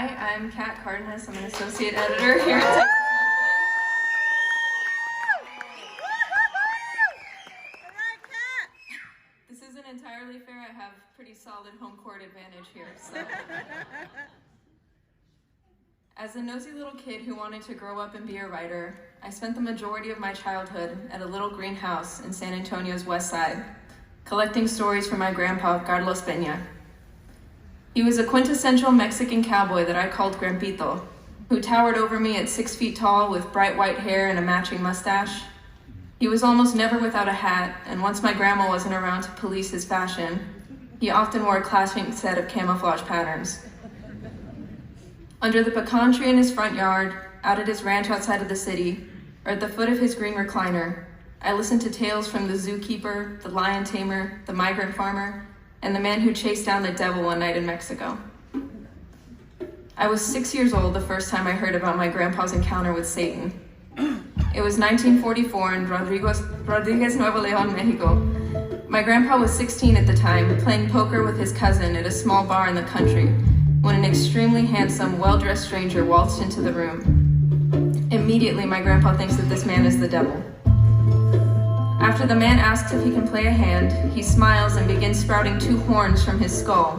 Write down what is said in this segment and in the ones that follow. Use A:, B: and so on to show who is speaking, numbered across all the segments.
A: Hi, I'm Cardenas. I'm an associate editor here at Tech. This isn't entirely fair. I have pretty solid home court advantage here. So. As a nosy little kid who wanted to grow up and be a writer, I spent the majority of my childhood at a little greenhouse in San Antonio's west side, collecting stories from my grandpa, Carlos Peña. He was a quintessential Mexican cowboy that I called Grampito, who towered over me at 6 feet tall with bright white hair and a matching mustache. He was almost never without a hat, and once my grandma wasn't around to police his fashion, he often wore a clashing set of camouflage patterns. Under the pecan tree in his front yard, out at his ranch outside of the city, or at the foot of his green recliner, I listened to tales from the zookeeper, the lion tamer, the migrant farmer, and the man who chased down the devil one night in Mexico. I was 6 years old the first time I heard about my grandpa's encounter with Satan. It was 1944 in Rodriguez, Nuevo León, Mexico. My grandpa was 16 at the time, playing poker with his cousin at a small bar in the country, when an extremely handsome, well-dressed stranger waltzed into the room. Immediately, my grandpa thinks that this man is the devil. After the man asks if he can play a hand, he smiles and begins sprouting 2 horns from his skull.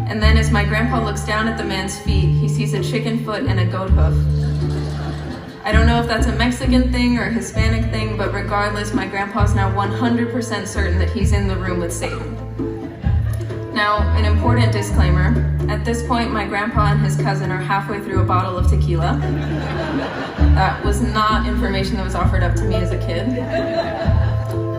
A: And then as my grandpa looks down at the man's feet, he sees a chicken foot and a goat hoof. I don't know if that's a Mexican thing or a Hispanic thing, but regardless, my grandpa's now 100% certain that he's in the room with Satan. Now, an important disclaimer. At this point, my grandpa and his cousin are halfway through a bottle of tequila. That was not information that was offered up to me as a kid.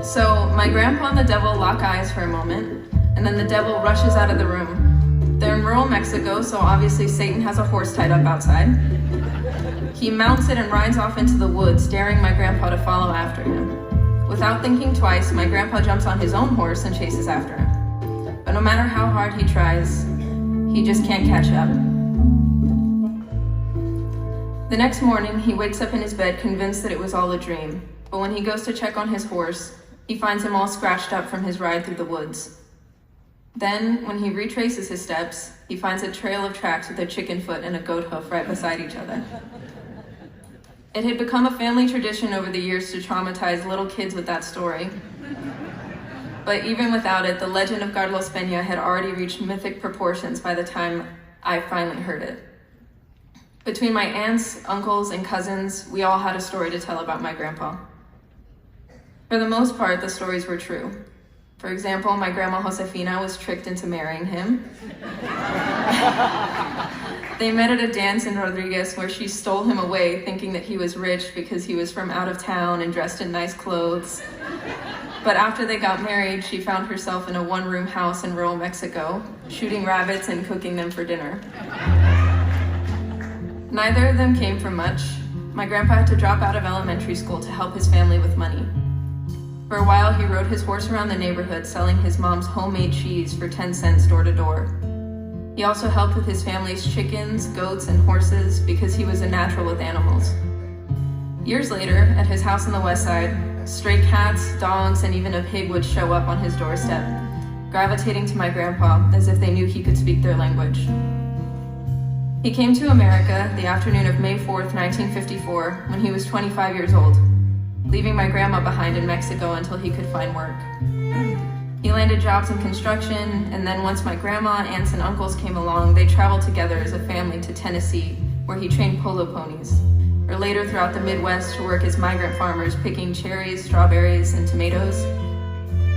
A: So my grandpa and the devil lock eyes for a moment, and then the devil rushes out of the room. They're in rural Mexico, so obviously Satan has a horse tied up outside. He mounts it and rides off into the woods, daring my grandpa to follow after him. Without thinking twice, my grandpa jumps on his own horse and chases after him. But no matter how hard he tries, he just can't catch up. The next morning, he wakes up in his bed convinced that it was all a dream. But when he goes to check on his horse, he finds him all scratched up from his ride through the woods. Then, when he retraces his steps, he finds a trail of tracks with a chicken foot and a goat hoof right beside each other. It had become a family tradition over the years to traumatize little kids with that story. But even without it, the legend of Carlos Peña had already reached mythic proportions by the time I finally heard it. Between my aunts, uncles, and cousins, we all had a story to tell about my grandpa. For the most part, the stories were true. For example, my grandma Josefina was tricked into marrying him. They met at a dance in Rodriguez where she stole him away, thinking that he was rich because he was from out of town and dressed in nice clothes. But after they got married, she found herself in a one-room house in rural Mexico, shooting rabbits and cooking them for dinner. Neither of them came from much. My grandpa had to drop out of elementary school to help his family with money. For a while, he rode his horse around the neighborhood selling his mom's homemade cheese for 10 cents door to door. He also helped with his family's chickens, goats, and horses because he was a natural with animals. Years later, at his house on the west side, stray cats, dogs, and even a pig would show up on his doorstep, gravitating to my grandpa as if they knew he could speak their language. He came to America the afternoon of May 4th, 1954, when he was 25 years old, leaving my grandma behind in Mexico until he could find work. He landed jobs in construction, and then once my grandma, aunts, and uncles came along, they traveled together as a family to Tennessee, where he trained polo ponies, or later throughout the Midwest to work as migrant farmers picking cherries, strawberries, and tomatoes.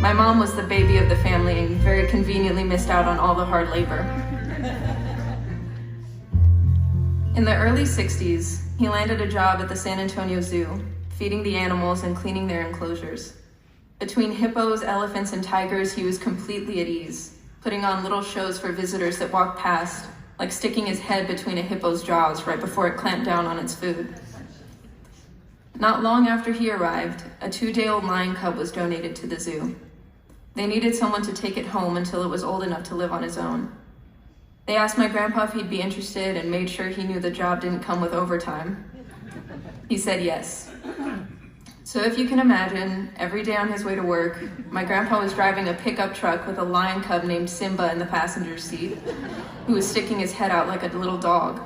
A: My mom was the baby of the family and very conveniently missed out on all the hard labor. In the early 60s, he landed a job at the San Antonio Zoo, feeding the animals and cleaning their enclosures. Between hippos, elephants, and tigers, he was completely at ease, putting on little shows for visitors that walked past, like sticking his head between a hippo's jaws right before it clamped down on its food. Not long after he arrived, a 2-day-old lion cub was donated to the zoo. They needed someone to take it home until it was old enough to live on his own. They asked my grandpa if he'd be interested and made sure he knew the job didn't come with overtime. He said yes. So if you can imagine, every day on his way to work, my grandpa was driving a pickup truck with a lion cub named Simba in the passenger seat, who was sticking his head out like a little dog.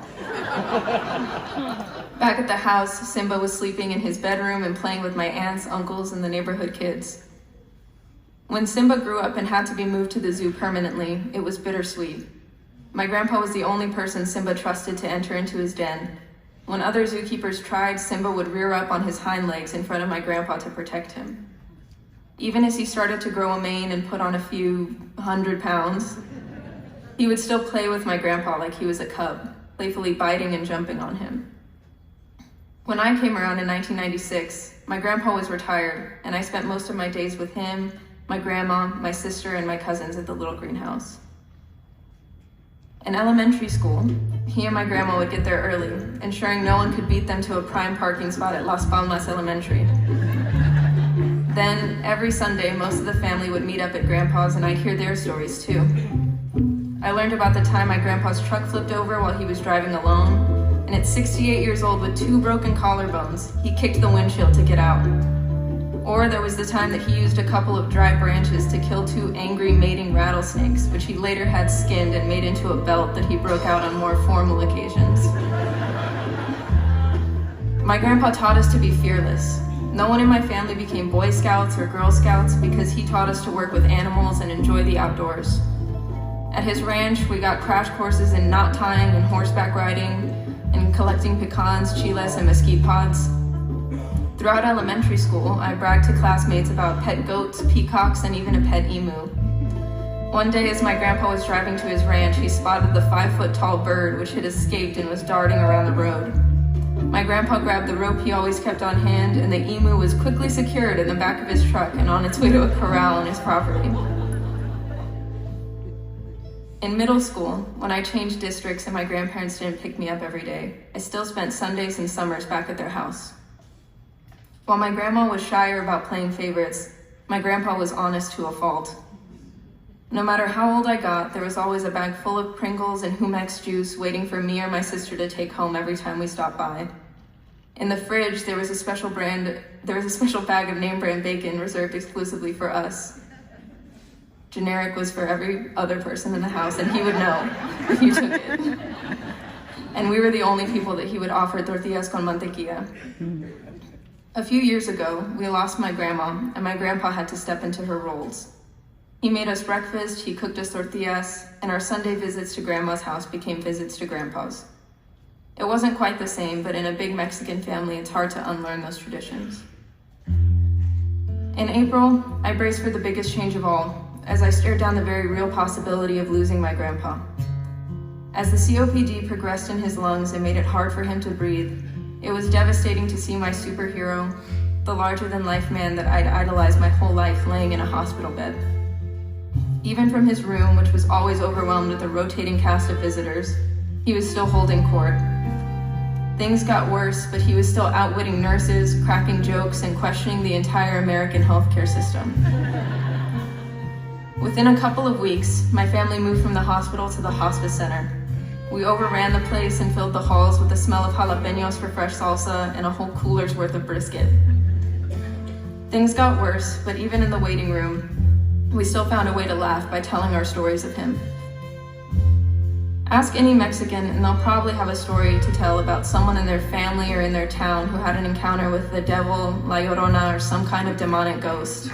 A: Back at the house, Simba was sleeping in his bedroom and playing with my aunts, uncles, and the neighborhood kids. When Simba grew up and had to be moved to the zoo permanently, it was bittersweet. My grandpa was the only person Simba trusted to enter into his den. When other zookeepers tried, Simba would rear up on his hind legs in front of my grandpa to protect him. Even as he started to grow a mane and put on a few 100 pounds, he would still play with my grandpa like he was a cub, playfully biting and jumping on him. When I came around in 1996, my grandpa was retired, and I spent most of my days with him, my grandma, my sister, and my cousins at the little greenhouse. In elementary school, he and my grandma would get there early, ensuring no one could beat them to a prime parking spot at Las Palmas Elementary. Then, every Sunday, most of the family would meet up at Grandpa's, and I'd hear their stories too. I learned about the time my grandpa's truck flipped over while he was driving alone, and at 68 years old with 2 broken collarbones, he kicked the windshield to get out. Or there was the time that he used a couple of dry branches to kill 2 angry mating rattlesnakes, which he later had skinned and made into a belt that he broke out on more formal occasions. My grandpa taught us to be fearless. No one in my family became Boy Scouts or Girl Scouts because he taught us to work with animals and enjoy the outdoors. At his ranch, we got crash courses in knot tying and horseback riding, and collecting pecans, chiles, and mesquite pods. Throughout elementary school, I bragged to classmates about pet goats, peacocks, and even a pet emu. One day, as my grandpa was driving to his ranch, he spotted the 5-foot-tall bird which had escaped and was darting around the road. My grandpa grabbed the rope he always kept on hand, and the emu was quickly secured in the back of his truck and on its way to a corral on his property. In middle school, when I changed districts and my grandparents didn't pick me up every day, I still spent Sundays and summers back at their house. While my grandma was shyer about playing favorites, my grandpa was honest to a fault. No matter how old I got, there was always a bag full of Pringles and Humex juice waiting for me or my sister to take home every time we stopped by. In the fridge, there was a special bag of name brand bacon reserved exclusively for us. Generic was for every other person in the house, and he would know if you took it. And we were the only people that he would offer tortillas con mantequilla. A few years ago, we lost my grandma, and my grandpa had to step into her roles. He made us breakfast, he cooked us tortillas, and our Sunday visits to Grandma's house became visits to Grandpa's. It wasn't quite the same, but in a big Mexican family, it's hard to unlearn those traditions. In April, I braced for the biggest change of all, as I stared down the very real possibility of losing my grandpa. As the COPD progressed in his lungs and made it hard for him to breathe, it was devastating to see my superhero, the larger-than-life man that I'd idolized my whole life, laying in a hospital bed. Even from his room, which was always overwhelmed with a rotating cast of visitors, he was still holding court. Things got worse, but he was still outwitting nurses, cracking jokes, and questioning the entire American healthcare system. Within a couple of weeks, my family moved from the hospital to the hospice center. We overran the place and filled the halls with the smell of jalapenos for fresh salsa and a whole cooler's worth of brisket. Things got worse, but even in the waiting room, we still found a way to laugh by telling our stories of him. Ask any Mexican and they'll probably have a story to tell about someone in their family or in their town who had an encounter with the devil, La Llorona, or some kind of demonic ghost.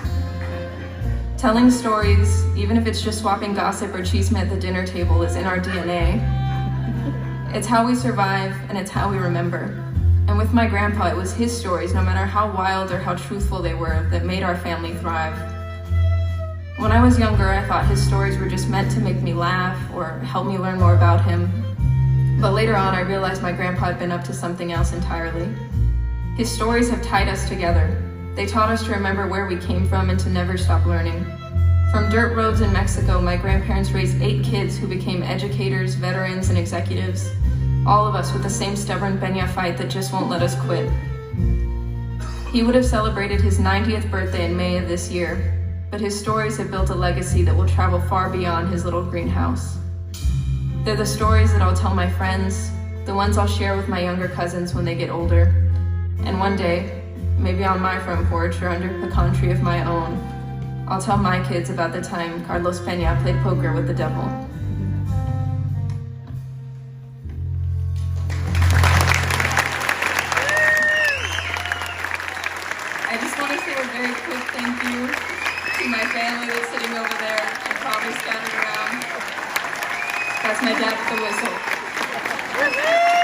A: Telling stories, even if it's just swapping gossip or chisme at the dinner table, is in our DNA. It's how we survive and it's how we remember. And with my grandpa, it was his stories, no matter how wild or how truthful they were, that made our family thrive. When I was younger, I thought his stories were just meant to make me laugh or help me learn more about him. But later on, I realized my grandpa had been up to something else entirely. His stories have tied us together. They taught us to remember where we came from and to never stop learning. From dirt roads in Mexico, my grandparents raised 8 kids who became educators, veterans, and executives. All of us with the same stubborn Peña fight that just won't let us quit. He would have celebrated his 90th birthday in May of this year, but his stories have built a legacy that will travel far beyond his little greenhouse. They're the stories that I'll tell my friends, the ones I'll share with my younger cousins when they get older. And one day, maybe on my front porch or under a pecan tree of my own. I'll tell my kids about the time Carlos Peña played poker with the devil. I just want to say a very quick thank you to my family that's sitting over there and probably scattered around. That's my dad with the whistle.